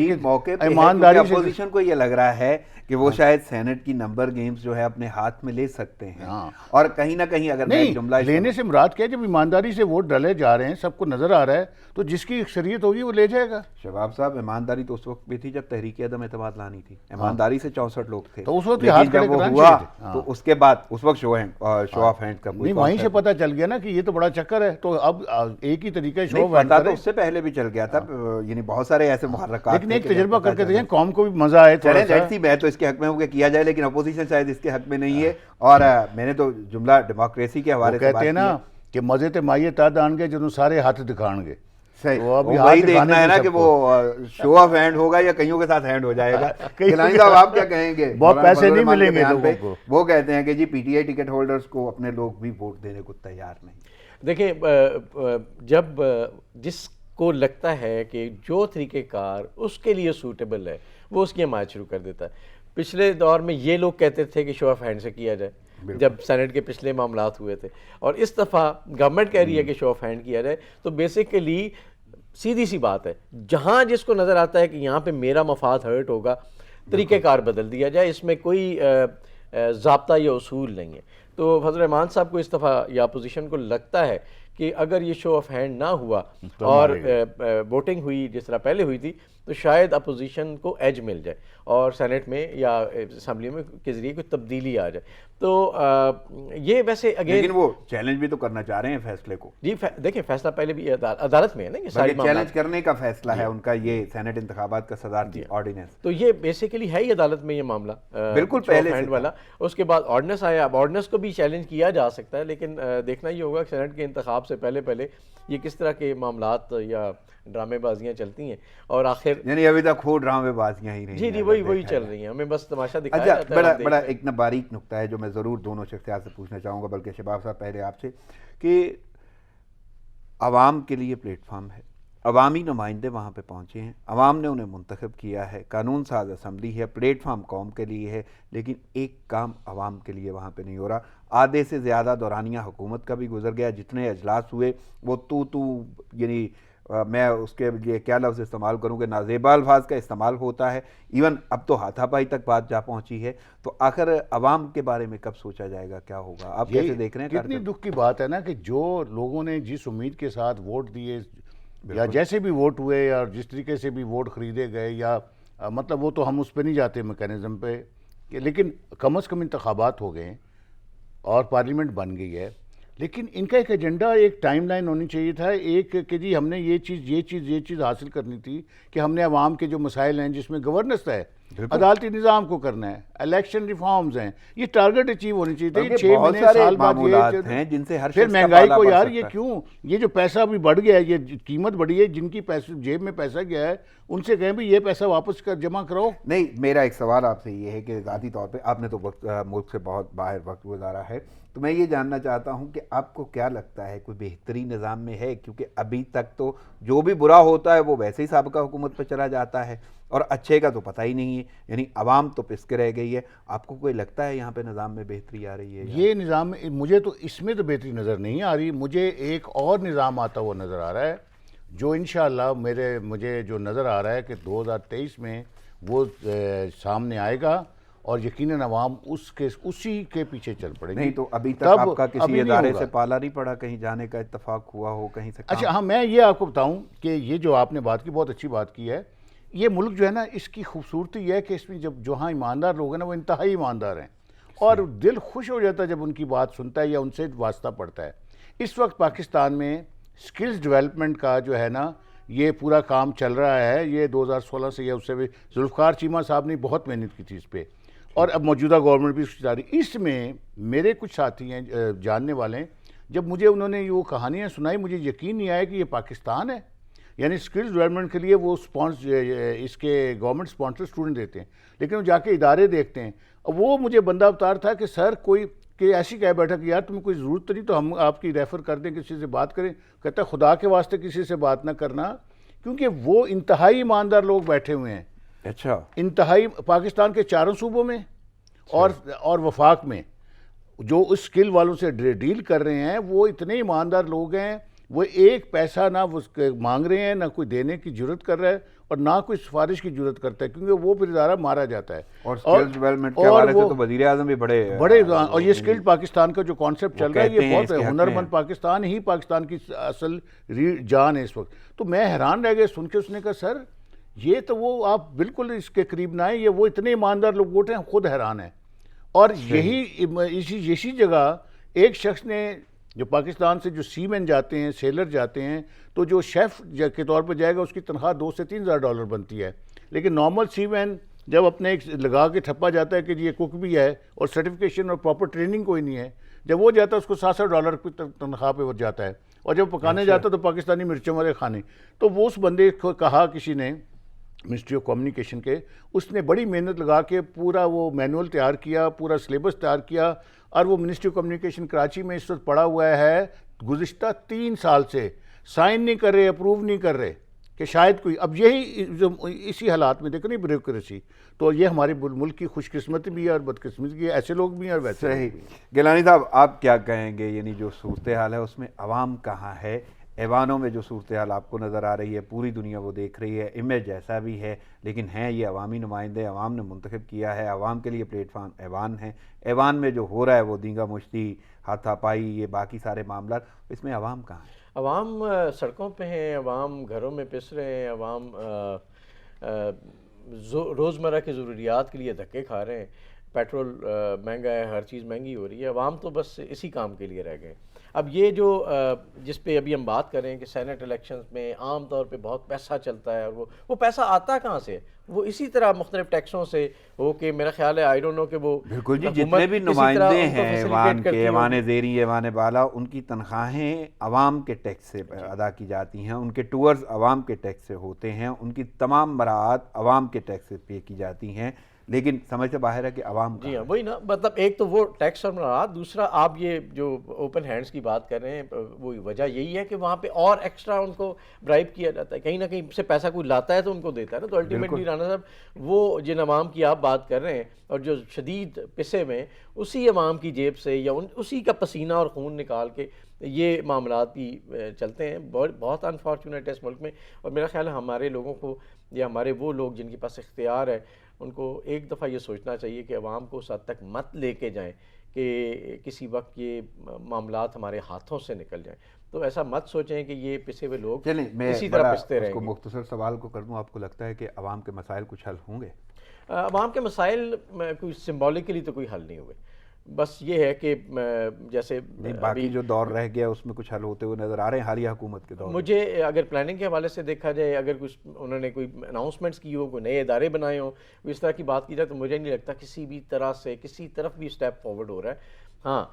اپوزیشن کو یہ لگ رہا ہے کہ وہ شاید سینٹ کی نمبر گیمز جو ہے اپنے ہاتھ میں لے سکتے ہیں، اور کہیں نہ کہیں اگر نہیں لینے سے مراد کیا، جب ایمانداری سے ووٹ ڈالے جا رہے ہیں، سب کو نظر آ رہا ہے، تو جس کی اکثریت ہوگی وہ لے جائے گا. شباب صاحب ایمانداری تو اس وقت بھی تھی جب تحریک عدم اعتماد لانی تھی، ایمانداری سے 64 لوگ تھے، تو اس وقت جب وہ ہوا تو اس کے بعد اس وقت شو آف ہینڈ کا نہیں، وہیں سے پتہ چل گیا نا کہ یہ تو بڑا چکر ہے. تو اب ایک ہی طریقہ شو آف ہینڈ، اس سے پہلے بھی چل گیا تھا، یعنی بہت سارے ایسے محرکات، لیکن ایک تجربہ کر کے دیکھیں، قوم کو بھی مزہ آئے. میں تو اس کے حق میں ہوں کہ کیا جائے، لیکن اپوزیشن شاید اس کے حق میں نہیں ہے. اور میں نے تو جملہ ڈیموکریسی کے حوالے سے کہتے ہیں نا کہ مزے تے مائیے تد آن گے جدوں سارے ہاتھ دکھان گے. وہی دیکھنا ہے نا کہ وہ شو آف ہینڈ ہوگا یا کئیوں کے ساتھ ہینڈ ہو جائے گا. گیلانی صاحب آپ کیا کہیں گے؟ بہت پیسے نہیں ملیں گے لوگوں کو. وہ کہتے ہیں کہ جی PTI ticket holders کو اپنے لوگ بھی ووٹ دینے کو تیار نہیں. دیکھیں، جب جس کو لگتا ہے کہ جو طریقہ کار اس کے لیے سوٹیبل ہے وہ اس کی حمایت شروع کر دیتا ہے. پچھلے دور میں یہ لوگ کہتے تھے کہ شو آف ہینڈ سے کیا جائے جب سینٹ کے پچھلے معاملات ہوئے تھے, اور اس دفعہ گورنمنٹ کہہ رہی ہے کہ شو آف ہینڈ کیا جائے. تو بیسیکلی سیدھی سی بات ہے, جہاں جس کو نظر آتا ہے کہ یہاں پہ میرا مفاد ہرٹ ہوگا, طریقہ کار بدل دیا جائے, اس میں کوئی ضابطہ یا اصول نہیں ہے. تو فضل الرحمان صاحب کو اس دفعہ یا اپوزیشن کو لگتا ہے کہ اگر یہ شو آف ہینڈ نہ ہوا اور ووٹنگ ہوئی جس طرح پہلے ہوئی تھی تو شاید اپوزیشن کو ایج مل جائے اور سینٹ میں یا اسمبلی میں کے ذریعے کوئی تبدیلی آ جائے. تو یہ ویسے اگین لیکن وہ چیلنج بھی تو کرنا چاہ رہے ہیں فیصلے کو. جی دیکھیں فیصلہ پہلے بھی عدالت میں ہے نا, یہ ساری چیلنج کرنے کا فیصلہ ہے ان کا, یہ سینٹ انتخابات کا صدارتی آرڈیننس. تو یہ بیسیکلی ہے ہی عدالت میں یہ معاملہ بالکل پہلے سے والا. اس کے بعد آرڈیننس آیا, اب آرڈیننس کو بھی چیلنج کیا جا سکتا ہے, لیکن دیکھنا یہ ہوگا کہ سینٹ کے انتخاب سے پہلے یہ کس طرح کے معاملات یا ڈرامے بازیاں چلتی ہیں. اور آخر یعنی ابھی تک وہ ڈرامے بازیاں ہی رہی ہیں. جی وہی چل رہی ہیں, ہمیں بس تماشا دکھایا جاتا ہے. بڑا ایک باریک نقطہ ہے جو میں ضرور دونوں شخصیات سے پوچھنا چاہوں گا, بلکہ شباب صاحب پہلے آپ سے, کہ عوام کے لیے پلیٹ فارم ہے, عوامی نمائندے وہاں پہ پہنچے ہیں, عوام نے انہیں منتخب کیا ہے, قانون ساز اسمبلی ہے, پلیٹ فارم قوم کے لیے ہے, لیکن ایک کام عوام کے لیے وہاں پہ نہیں ہو رہا. آدھے سے زیادہ دورانیہ حکومت کا بھی گزر گیا, جتنے اجلاس ہوئے وہ یعنی میں اس کے لیے کیا لفظ استعمال کروں کہ نازیبا الفاظ کا استعمال ہوتا ہے. ایون اب تو ہاتھا پائی تک بات جا پہنچی ہے. تو آخر عوام کے بارے میں کب سوچا جائے گا, کیا ہوگا, آپ کیسے دیکھ رہے ہیں؟ کتنی دکھ کی بات ہے نا کہ جو لوگوں نے جس امید کے ساتھ ووٹ دیے یا جیسے بھی ووٹ ہوئے یا جس طریقے سے بھی ووٹ خریدے گئے, یا مطلب وہ تو ہم اس پہ نہیں جاتے میکینزم پہ, لیکن کم از کم انتخابات ہو گئے اور پارلیمنٹ بن گئی ہے. لیکن ان کا ایک ایجنڈا, ایک ٹائم لائن ہونی چاہیے تھا, ایک کہ جی ہم نے یہ چیز حاصل کرنی تھی, کہ ہم نے عوام کے جو مسائل ہیں جس میں گورننس ہے, عدالتی نظام کو کرنا ہے, الیکشن ریفارمز ہیں, یہ ٹارگٹ اچیو ہونی چاہیے تھی. 6 مہینے سال بعد ہیں جن سے ہر پھر مہنگائی کو یار یہ کیوں, یہ جو پیسہ بھی بڑھ گیا ہے, یہ قیمت بڑھی ہے, جن کی جیب میں پیسہ گیا ہے ان سے کہیں بھی یہ پیسہ واپس جمع کراؤ. نہیں, میرا ایک سوال آپ سے یہ ہے کہ ذاتی طور پہ آپ نے تو ملک سے بہت باہر وقت گزارا ہے, تو میں یہ جاننا چاہتا ہوں کہ آپ کو کیا لگتا ہے کوئی بہترین نظام میں ہے؟ کیونکہ ابھی تک تو جو بھی برا ہوتا ہے وہ ویسے ہی سابقہ حکومت پہ چلا جاتا ہے, اور اچھے کا تو پتہ ہی نہیں ہے, یعنی عوام تو پس کے رہ گئی ہے. آپ کو کوئی لگتا ہے یہاں پہ نظام میں بہتری آ رہی ہے؟ یہ نظام مجھے تو اس میں تو بہتری نظر نہیں آ رہی. مجھے ایک اور نظام آتا ہوا نظر آ رہا ہے جو انشاءاللہ مجھے جو نظر آ رہا ہے کہ 2023 میں وہ سامنے آئے گا, اور یقیناً عوام اسی کے پیچھے چل پڑے گی. نہیں تو ابھی تک آپ کا کسی ادارے سے پالا نہیں پڑا, کہیں جانے کا اتفاق ہوا ہو کہیں سے؟ اچھا ہاں, میں یہ آپ کو بتاؤں کہ یہ جو آپ نے بات کی بہت اچھی بات کی ہے. یہ ملک جو ہے نا, اس کی خوبصورتی یہ ہے کہ اس میں جہاں ایماندار لوگ ہیں نا وہ انتہائی ایماندار ہیں, اور دل خوش ہو جاتا ہے جب ان کی بات سنتا ہے یا ان سے واسطہ پڑتا ہے. اس وقت پاکستان میں سکلز ڈیولپمنٹ کا جو ہے نا یہ پورا کام چل رہا ہے. یہ 2016 سے یا اس سے بھی ذوالفقار چیمہ صاحب نے بہت محنت کی تھی اس پہ, اور اب موجودہ گورنمنٹ بھی اس کی جاری. اس میں میرے کچھ ساتھی ہیں جاننے والے ہیں, جب مجھے انہوں نے وہ کہانیاں سنائی مجھے یقین نہیں آیا کہ یہ پاکستان ہے. یعنی سکلز ڈیولپمنٹ کے لیے وہ اس کے گورنمنٹ سپانسر اسٹوڈنٹ دیتے ہیں, لیکن وہ جا کے ادارے دیکھتے ہیں. وہ مجھے بندہ بتا تھا کہ سر کوئی کہ ایسی کہہ بیٹھا کہ یار تمہیں کوئی ضرورت نہیں تو ہم آپ کی ریفر کر دیں, کسی سے بات کریں. کہتا ہے خدا کے واسطے کسی سے بات نہ کرنا, کیونکہ وہ انتہائی ایماندار لوگ بیٹھے ہوئے ہیں. اچھا, انتہائی پاکستان کے 4 صوبوں میں اور وفاق میں جو اس اسکل والوں سے ڈیل کر رہے ہیں وہ اتنے ایماندار لوگ ہیں. وہ ایک پیسہ نہ مانگ رہے ہیں, نہ کوئی دینے کی جرت کر رہا ہے, اور نہ کوئی سفارش کی جرت کرتا ہے, کیونکہ وہ پھر ادارہ مارا جاتا ہے. اور اسکل ڈیولپمنٹ کے حوالے سے تو وزیر اعظم بھی بڑے اور یہ اسکل پاکستان کا جو کانسیپٹ چل رہا ہے یہ بہت ہنرمند پاکستان ہی پاکستان کی اصل جان ہے اس وقت. تو میں حیران رہ گیا سن کے. اس نے کہا سر یہ تو وہ آپ بالکل اس کے قریب نہ آئیں, یہ وہ اتنے ایماندار لوگ ووٹ ہیں, خود حیران ہیں. اور اسی جگہ ایک شخص نے جو پاکستان سے جو سی مین جاتے ہیں, سیلر جاتے ہیں, تو جو شیف کے طور پر جائے گا اس کی تنخواہ $2,000 سے $3,000 بنتی ہے. لیکن نارمل سی مین جب اپنے ایک لگا کے ٹھپا جاتا ہے کہ یہ کوک بھی ہے اور سرٹیفکیشن اور پراپر ٹریننگ کوئی نہیں ہے, جب وہ جاتا ہے اس کو $700 کی تنخواہ پہ وہ جاتا ہے. اور جب پکانے جاتا ہے تو پاکستانی مرچوں والے کھانے. تو وہ اس بندے کو کہا کسی نے منسٹری آف کمیونیکیشن کے, اس نے بڑی محنت لگا کے پورا وہ مینول تیار کیا, پورا سلیبس تیار کیا, اور وہ منسٹری آف کمیونیکیشن کراچی میں اس وقت پڑا ہوا ہے گزشتہ 3 سال سے. سائن نہیں کر رہے, اپروو نہیں کر رہے کہ شاید کوئی, اب یہی جو اسی حالات میں دیکھو نہیں بیوروکریسی, تو یہ ہمارے ملک کی خوش قسمتی بھی ہے اور بدقسمتی بھی ہے, ایسے لوگ بھی ہیں اور ویسے لوگ بھی ہیں. گیلانی صاحب آپ کیا کہیں گے, یعنی جو صورتحال ہے اس میں عوام کہاں ہے؟ ایوانوں میں جو صورتحال آپ کو نظر آ رہی ہے, پوری دنیا وہ دیکھ رہی ہے, امیج ایسا بھی ہے, لیکن ہیں یہ عوامی نمائندے, عوام نے منتخب کیا ہے, عوام کے لیے پلیٹ فارم ایوان ہے. ایوان میں جو ہو رہا ہے وہ دینگا مشتی, ہاتھا پائی, یہ باقی سارے معاملات, اس میں عوام کہاں ہے؟ عوام سڑکوں پہ ہیں, عوام گھروں میں پس رہے ہیں, عوام روزمرہ کی ضروریات کے لیے دھکے کھا رہے ہیں. پیٹرول مہنگا ہے, ہر چیز مہنگی ہو رہی ہے, عوام تو بس اسی کام کے لیے رہ گئے. اب یہ جو جس پہ ابھی ہم بات کریں کہ سینٹ الیکشنز میں عام طور پہ بہت پیسہ چلتا ہے, اور وہ پیسہ آتا کہاں سے؟ وہ اسی طرح مختلف ٹیکسوں سے ہو کے, میرا خیال ہے, آئی ڈونٹ نو کہ وہ بالکل جی, جتنے بھی نمائندے ہیں ایوان کے, ایوان زیری, ایوان بالا, ان کی تنخواہیں عوام کے ٹیکس سے ادا کی جاتی ہیں, ان کے ٹورز عوام کے ٹیکس سے ہوتے ہیں, ان کی تمام مراعات عوام کے ٹیکس سے پے کی جاتی ہیں, لیکن سمجھ سے باہر ہے کہ عوام جی ہاں, وہی نا, مطلب ایک تو وہ ٹیکس اور مراعات, دوسرا آپ یہ جو اوپن ہینڈز کی بات کر رہے ہیں, وہ وجہ یہی ہے کہ وہاں پہ اور ایکسٹرا ان کو برائب کیا جاتا ہے, کہیں نہ کہیں سے پیسہ کوئی لاتا ہے تو ان کو دیتا ہے نا. تو الٹیمیٹلی رانا صاحب وہ جن عوام کی آپ بات کر رہے ہیں اور جو شدید پسے میں, اسی عوام کی جیب سے یا اسی کا پسینہ اور خون نکال کے یہ معاملات بھی چلتے ہیں. بہت انفارچونیٹ ہے اس ملک میں, اور میرا خیال ہے ہمارے لوگوں کو, یا ہمارے وہ لوگ جن کے پاس اختیار ہے, ان کو ایک دفعہ یہ سوچنا چاہیے کہ عوام کو اس حد تک مت لے کے جائیں کہ کسی وقت یہ معاملات ہمارے ہاتھوں سے نکل جائیں. تو ایسا مت سوچیں کہ یہ پسے ہوئے لوگ اسی طرح پستے رہیں گے. میں مختصر سوال کو کر دوں, آپ کو لگتا ہے کہ عوام کے مسائل کچھ حل ہوں گے؟ عوام کے مسائل کوئی سمبولکلی تو کوئی حل نہیں ہوئے, بس یہ ہے کہ جیسے باقی جو دور رہ گیا اس میں کچھ حل ہوتے ہوئے نظر آ رہے ہیں حالیہ حکومت کے دور میں. مجھے اگر پلاننگ کے حوالے سے دیکھا جائے, اگر کچھ انہوں نے کوئی اناؤنسمنٹس کی ہو, کوئی نئے ادارے بنائے ہوں, اس طرح کی بات کی جائے, تو مجھے نہیں لگتا کسی بھی طرح سے کسی طرف بھی اسٹیپ فارورڈ ہو رہا ہے. ہاں,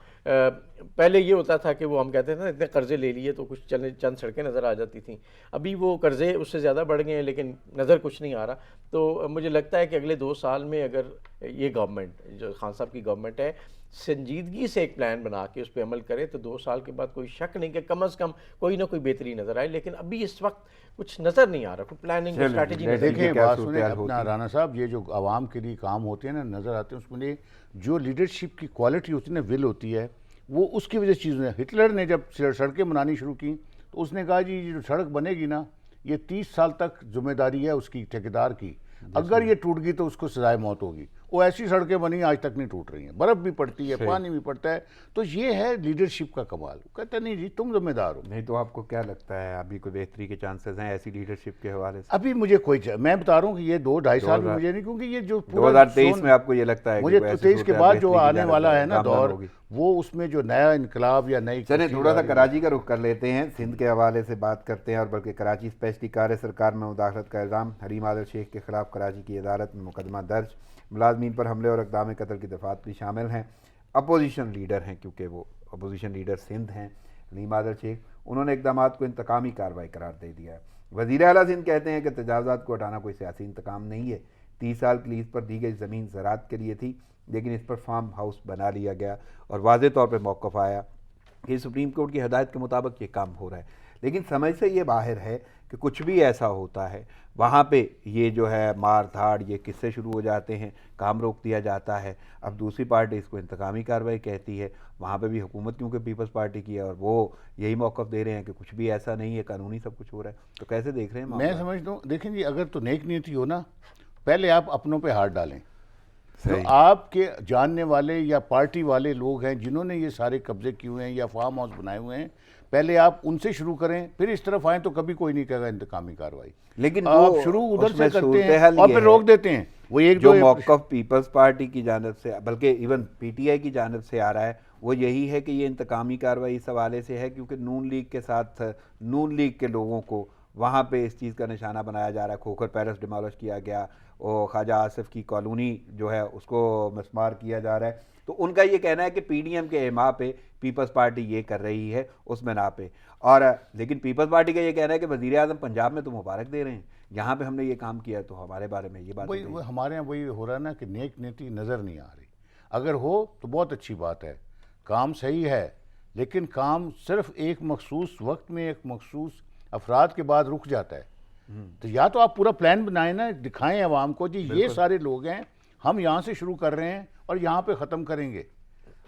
پہلے یہ ہوتا تھا کہ وہ ہم کہتے تھے نا اتنے قرضے لے لیے تو کچھ چند سڑکیں نظر آ جاتی تھیں. ابھی وہ قرضے اس سے زیادہ بڑھ گئے ہیں, لیکن نظر کچھ نہیں آ رہا. تو مجھے لگتا ہے کہ اگلے 2 سال میں اگر یہ گورنمنٹ جو خان صاحب کی گورنمنٹ ہے سنجیدگی سے ایک پلان بنا کے اس پہ عمل کرے, تو 2 سال کے بعد کوئی شک نہیں کہ کم از کم کوئی نہ کوئی بہتری نظر آئے. لیکن ابھی اس وقت کچھ نظر نہیں آ رہا, کوئی پلاننگ اسٹریٹجی نہیں. دیکھیں بات سنیں اپنا رانا صاحب, یہ جو عوام کے لیے کام ہوتے ہیں نا نظر آتے ہیں, اس میں جو لیڈرشپ کی کوالٹی ہوتی ہے نا, ول ہوتی ہے, وہ اس کی وجہ سے چیزیں. ہٹلر نے جب سڑکیں بنانی شروع کی تو اس نے کہا جی یہ جو سڑک بنے گی نا, یہ 30 سال تک ذمہ داری ہے اس کی ٹھیکیدار کی, اگر یہ ٹوٹ گئی تو اس کو سزائے موت ہوگی. وہ ایسی سڑکیں بنی آج تک نہیں ٹوٹ رہی ہیں, برف بھی پڑتی ہے, پانی بھی پڑتا ہے. تو یہ ہے لیڈرشپ کا کمال. کہتے ہیں نہیں جی تم ذمہ دار ہو. نہیں تو آپ کو کیا لگتا ہے ابھی کوئی بہتری کے چانسز ہیں ایسی لیڈرشپ کے حوالے سے؟ ابھی مجھے میں بتا رہا ہوں کہ یہ 2-2.5 سال میں مجھے نہیں, کیونکہ یہ جو 2023 میں آپ کو یہ لگتا ہے مجھے 23 کے بعد جو آنے والا ہے نا دور, وہ اس میں جو نیا انقلاب یا نئی. چلیں تھوڑا سا کراچی کا رخ کر لیتے ہیں, سندھ کے حوالے سے بات کرتے ہیں, اور بلکہ کراچی اسپیشلی کار سرکار میں مداخلت کا الزام, حلیم عادل شیخ کے خلاف کراچی کی عدالت میں مقدمہ درج, ملازمین پر حملے اور اقدام قتل کی دفعات بھی شامل ہیں. اپوزیشن لیڈر ہیں, کیونکہ وہ اپوزیشن لیڈر سندھ ہیں حلیم عادل شیخ, انہوں نے اقدامات کو انتقامی کارروائی قرار دے دیا ہے. وزیر اعلیٰ سندھ کہتے ہیں کہ تجاوزات کو ہٹانا کوئی سیاسی انتقام نہیں ہے. 30 سال کی لیز پر دی گئی زمین زراعت کے لیے تھی, لیکن اس پر فارم ہاؤس بنا لیا گیا, اور واضح طور پہ موقف آیا کہ سپریم کورٹ کی ہدایت کے مطابق یہ کام ہو رہا ہے. لیکن سمجھ سے یہ باہر ہے کہ کچھ بھی ایسا ہوتا ہے وہاں پہ یہ جو ہے مار دھاڑ, یہ قصے شروع ہو جاتے ہیں, کام روک دیا جاتا ہے. اب دوسری پارٹی اس کو انتقامی کارروائی کہتی ہے, وہاں پہ بھی حکومت کیونکہ پیپلز پارٹی کی ہے, اور وہ یہی موقف دے رہے ہیں کہ کچھ بھی ایسا نہیں ہے, قانونی سب کچھ ہو رہا ہے. تو کیسے دیکھ رہے ہیں؟ میں سمجھتا ہوں, دیکھیں جی اگر تو نیک نیتی ہو نا, پہلے آپ اپنوں پہ ہاتھ ڈالیں. جو آپ کے جاننے والے یا پارٹی والے لوگ ہیں جنہوں نے یہ سارے قبضے کیے ہوئے ہیں یا فارم ہاؤس بنائے ہوئے ہیں, پہلے آپ ان سے شروع کریں, پھر اس طرف آئیں تو کبھی کوئی نہیں کہے گا انتقامی کارروائی. لیکن آپ شروع ادھر سے کرتے ہیں اور پھر روک دیتے ہیں. وہ ایک جو موقف پیپلز پارٹی کی جانب سے, بلکہ ایون پی ٹی آئی کی جانب سے آ رہا ہے, وہ یہی ہے کہ یہ انتقامی کارروائی اس حوالے سے ہے کیونکہ نون لیگ کے ساتھ نون لیگ کے لوگوں کو وہاں پہ اس چیز کا نشانہ بنایا جا رہا ہے. کھوکھر پیلس ڈیمالش کیا گیا, اور خواجہ آصف کی کالونی جو ہے اس کو مسمار کیا جا رہا ہے. تو ان کا یہ کہنا ہے کہ پی ڈی ایم کے احماء پہ پیپلز پارٹی یہ کر رہی ہے, اس میں نہ پہ. اور لیکن پیپلز پارٹی کا یہ کہنا ہے کہ وزیر اعظم پنجاب میں تو مبارک دے رہے ہیں, یہاں پہ ہم نے یہ کام کیا تو ہمارے بارے میں یہ بات. ہمارے یہاں وہی ہو رہا ہے نا کہ نیک نیتی نظر نہیں آ رہی. اگر ہو تو بہت اچھی بات ہے, کام صحیح ہے, لیکن کام صرف ایک مخصوص وقت میں ایک مخصوص افراد کے بعد رک جاتا ہے. تو یا تو آپ پورا پلان بنائیں نا, دکھائیں عوام کو جی یہ سارے لوگ ہیں, ہم یہاں سے شروع کر رہے ہیں اور یہاں پہ ختم کریں گے.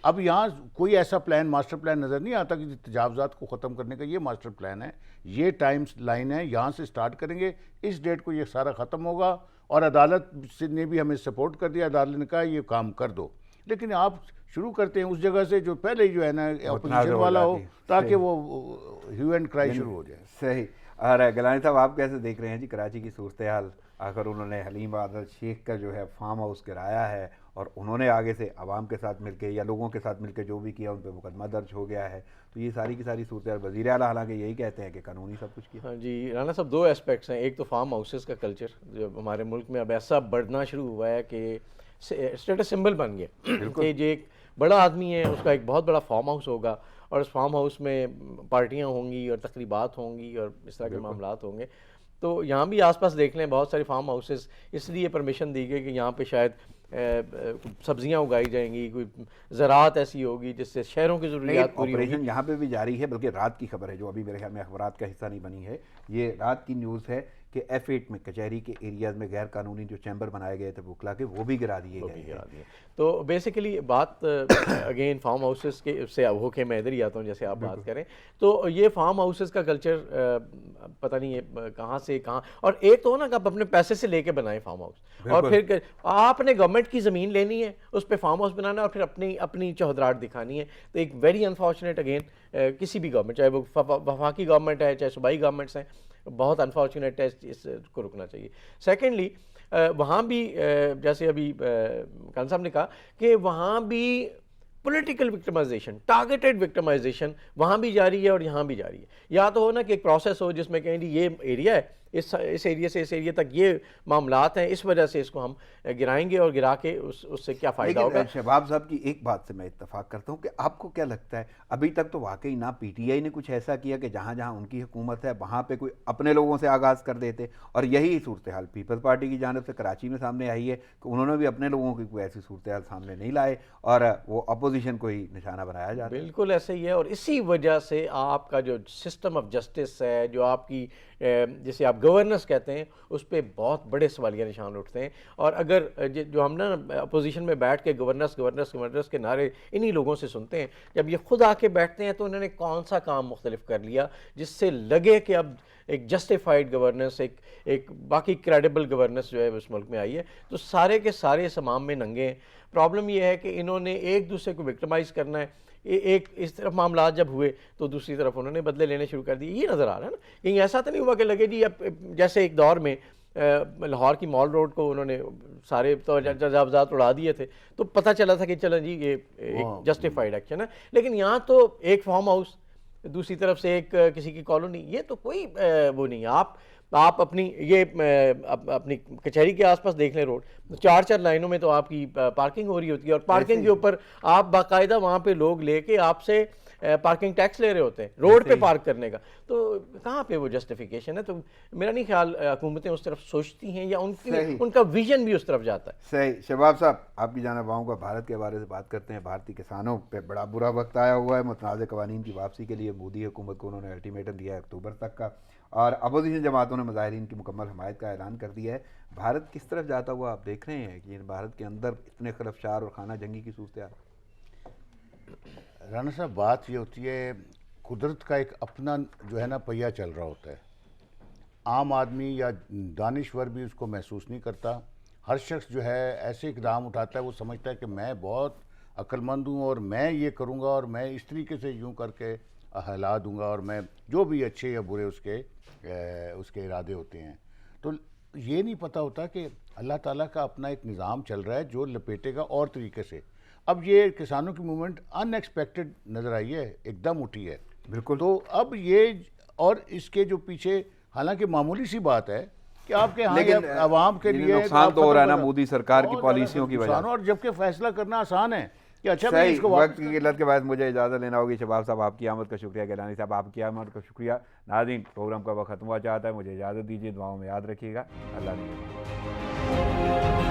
اب یہاں کوئی ایسا پلان, ماسٹر پلان نظر نہیں آتا کہ تجاوزات کو ختم کرنے کا یہ ماسٹر پلان ہے, یہ ٹائم لائن ہے, یہاں سے سٹارٹ کریں گے, اس ڈیٹ کو یہ سارا ختم ہوگا. اور عدالت نے بھی ہمیں سپورٹ کر دیا, عدالت نے کہا یہ کام کر دو. لیکن آپ شروع کرتے ہیں اس جگہ سے جو پہلے جو ہے نا اپوزیشن والا ہو, تاکہ وہ ہیو اینڈ کرائی شروع ہو جائے. صحیح. اور گیلانی صاحب آپ کیسے دیکھ رہے ہیں جی کراچی کی صورتحال؟ آخر انہوں نے حلیم عادل شیخ کا جو ہے فارم ہاؤس گرایا ہے, اور انہوں نے آگے سے عوام کے ساتھ مل کے یا لوگوں کے ساتھ مل کے جو بھی کیا ان پہ مقدمہ درج ہو گیا ہے. تو یہ ساری کی ساری صورتحال وزیر اعلیٰ حالانکہ یہی کہتے ہیں کہ قانونی سب کچھ کیا. ہاں جی رانا صاحب, دو اسپیکٹس ہیں. ایک تو فارم ہاؤسز کا کلچر جو ہمارے ملک میں اب ایسا بڑھنا شروع ہوا ہے کہ اسٹیٹس سمبل بن گیا کہ جو ایک بڑا آدمی ہے اس کا ایک بہت بڑا فارم ہاؤس ہوگا, اور اس فارم ہاؤس میں پارٹیاں ہوں گی اور تقریبات ہوں گی اور اس طرح کے معاملات ہوں گے. تو یہاں بھی آس پاس دیکھ لیں بہت سارے فارم ہاؤسز اس لیے پرمیشن دی گئی کہ یہاں پہ شاید سبزیاں اگائی جائیں گی, کوئی زراعت ایسی ہوگی جس سے شہروں کی ضروریات پوری ہوگی. آپریشن یہاں پہ بھی جاری ہے, بلکہ رات کی خبر ہے جو ابھی میرے خیال میں اخبارات کا حصہ نہیں بنی ہے, یہ رات کی نیوز ہے کہ F8 میں کچہری کے ایریاز میں غیر قانونی جو چیمبر بنائے گئے تھے وکلا کے, وہ بھی گرا دیے گئے. تو بیسیکلی بات اگین فارم ہاؤسز کے سے ہو کے میں ادھر ہی آتا ہوں جیسے آپ بات کریں. تو یہ فارم ہاؤسز کا کلچر پتہ نہیں ہے کہاں سے کہاں, اور ایک تو نا کہ آپ اپنے پیسے سے لے کے بنائیں فارم ہاؤس, اور پھر آپ نے گورنمنٹ کی زمین لینی ہے, اس پہ فارم ہاؤس بنانا ہے, اور پھر اپنی چوہدراہٹ دکھانی ہے. تو ایک ویری انفارچونیٹ اگین کسی بھی گورنمنٹ, چاہے وہ وفاقی گورنمنٹ ہے چاہے صوبائی گورنمنٹس ہیں, بہت انفارچونیٹ ہے, اس کو رکنا چاہیے. سیکنڈلی وہاں بھی جیسے ابھی خان صاحب نے کہا کہ وہاں بھی پولیٹیکل وکٹمائزیشن, ٹارگیٹڈ وکٹمائزیشن وہاں بھی جاری ہے اور یہاں بھی جاری ہے. یا تو ہو نا کہ ایک پروسیس ہو جس میں کہیں جی یہ ایریا ہے, اس ایریے سے اس ایریے تک یہ معاملات ہیں, اس وجہ سے اس کو ہم گرائیں گے, اور گرا کے اس سے کیا فائدہ ہوگا. شباب صاحب کی ایک بات سے میں اتفاق کرتا ہوں کہ آپ کو کیا لگتا ہے ابھی تک تو واقعی نہ پی ٹی آئی نے کچھ ایسا کیا کہ جہاں جہاں ان کی حکومت ہے وہاں پہ کوئی اپنے لوگوں سے آغاز کر دیتے, اور یہی صورتحال پیپلز پارٹی کی جانب سے کراچی میں سامنے آئی ہے کہ انہوں نے بھی اپنے لوگوں کی کوئی ایسی صورتحال سامنے نہیں لائے اور وہ اپوزیشن کو ہی نشانہ بنایا جاتا ہے. بالکل ایسے ہی ہے, اور اسی وجہ سے آپ کا جو سسٹم آف جسٹس ہے, جو آپ کی جسے آپ گورننس کہتے ہیں, اس پہ بہت بڑے سوالیہ نشان اٹھتے ہیں. اور اگر جو ہم نا اپوزیشن میں بیٹھ کے گورننس کے نعرے انہی لوگوں سے سنتے ہیں, جب یہ خود آ کے بیٹھتے ہیں تو انہوں نے کون سا کام مختلف کر لیا جس سے لگے کہ اب ایک جسٹیفائڈ گورننس, ایک باقی کریڈیبل گورننس جو ہے اس ملک میں آئی ہے. تو سارے کے سارے سمام میں ننگے ہیں. پرابلم یہ ہے کہ انہوں نے ایک دوسرے کو وکٹمائز کرنا ہے. ایک اس طرف معاملات جب ہوئے تو دوسری طرف انہوں نے بدلے لینے شروع کر دیے. یہ نظر آ رہا ہے نا, کہیں ایسا تو نہیں ہوا کہ لگے جی اب جیسے ایک دور میں لاہور کی مال روڈ کو انہوں نے سارے تجاوزات اڑا دیے تھے, تو پتہ چلا تھا کہ چلو جی یہ ایک جسٹیفائڈ ایکشن ہے. لیکن یہاں تو ایک فارم ہاؤس, دوسری طرف سے ایک کسی کی کالونی, یہ تو کوئی وہ نہیں ہے. آپ اپنی اپنی کچہری کے آس پاس دیکھ لیں روڈ, 4 لائنوں میں تو آپ کی پارکنگ ہو رہی ہوتی ہے, اور پارکنگ کے اوپر آپ باقاعدہ وہاں پہ لوگ لے کے آپ سے پارکنگ ٹیکس لے رہے ہوتے ہیں روڈ پہ پارک کرنے کا. تو کہاں پہ وہ جسٹیفیکیشن ہے؟ تو میرا نہیں خیال حکومتیں اس طرف سوچتی ہیں یا ان کا ویژن بھی اس طرف جاتا ہے. صحیح. شباب صاحب آپ کی جانب آؤں گا, بھارت کے بارے سے بات کرتے ہیں. بھارتی کسانوں پہ بڑا برا وقت آیا ہوا ہے. متنازع قوانین کی واپسی کے لیے مودی حکومت کو انہوں نے الٹیمیٹم دیا ہے اکتوبر تک کا, اور اپوزیشن جماعتوں نے مظاہرین کی مکمل حمایت کا اعلان کر دیا ہے. بھارت کس طرف جاتا ہوا آپ دیکھ رہے ہیں کہ بھارت کے اندر اتنے خلفشار اور خانہ جنگی کی صورتحال؟ رانا صاحب بات یہ ہوتی ہے, قدرت کا ایک اپنا جو ہے نا پہیہ چل رہا ہوتا ہے. عام آدمی یا دانشور بھی اس کو محسوس نہیں کرتا. ہر شخص جو ہے ایسے اقدام اٹھاتا ہے, وہ سمجھتا ہے کہ میں بہت عقل مند ہوں اور میں یہ کروں گا اور میں اس طریقے سے یوں کر کے ہلا دوں گا, اور میں جو بھی اچھے یا برے اس کے ارادے ہوتے ہیں. تو یہ نہیں پتہ ہوتا کہ اللہ تعالیٰ کا اپنا ایک نظام چل رہا ہے جو لپیٹے گا اور طریقے سے. اب یہ کسانوں کی موومنٹ ان ایکسپیکٹڈ نظر آئی ہے, ایک دم اٹھی ہے. بالکل. تو اب یہ اور اس کے جو پیچھے حالانکہ معمولی سی بات ہے کہ آپ کے ہاں عوام کے لیے نقصان تو ہو رہا ہے نا مودی سرکار کی پالیسیوں کی وجہ سے, اور جبکہ فیصلہ کرنا آسان ہے کہ اچھا صحیح. وقت کی قلت کے بعد مجھے اجازت لینا ہوگی. شباب صاحب آپ کی آمد کا شکریہ, گیلانی صاحب آپ کی آمد کا شکریہ. ناظرین پروگرام کا وقت ختم ہوا چاہتا ہے, مجھے اجازت دیجیے, دعاؤں میں یاد رکھیے گا. اللہ نے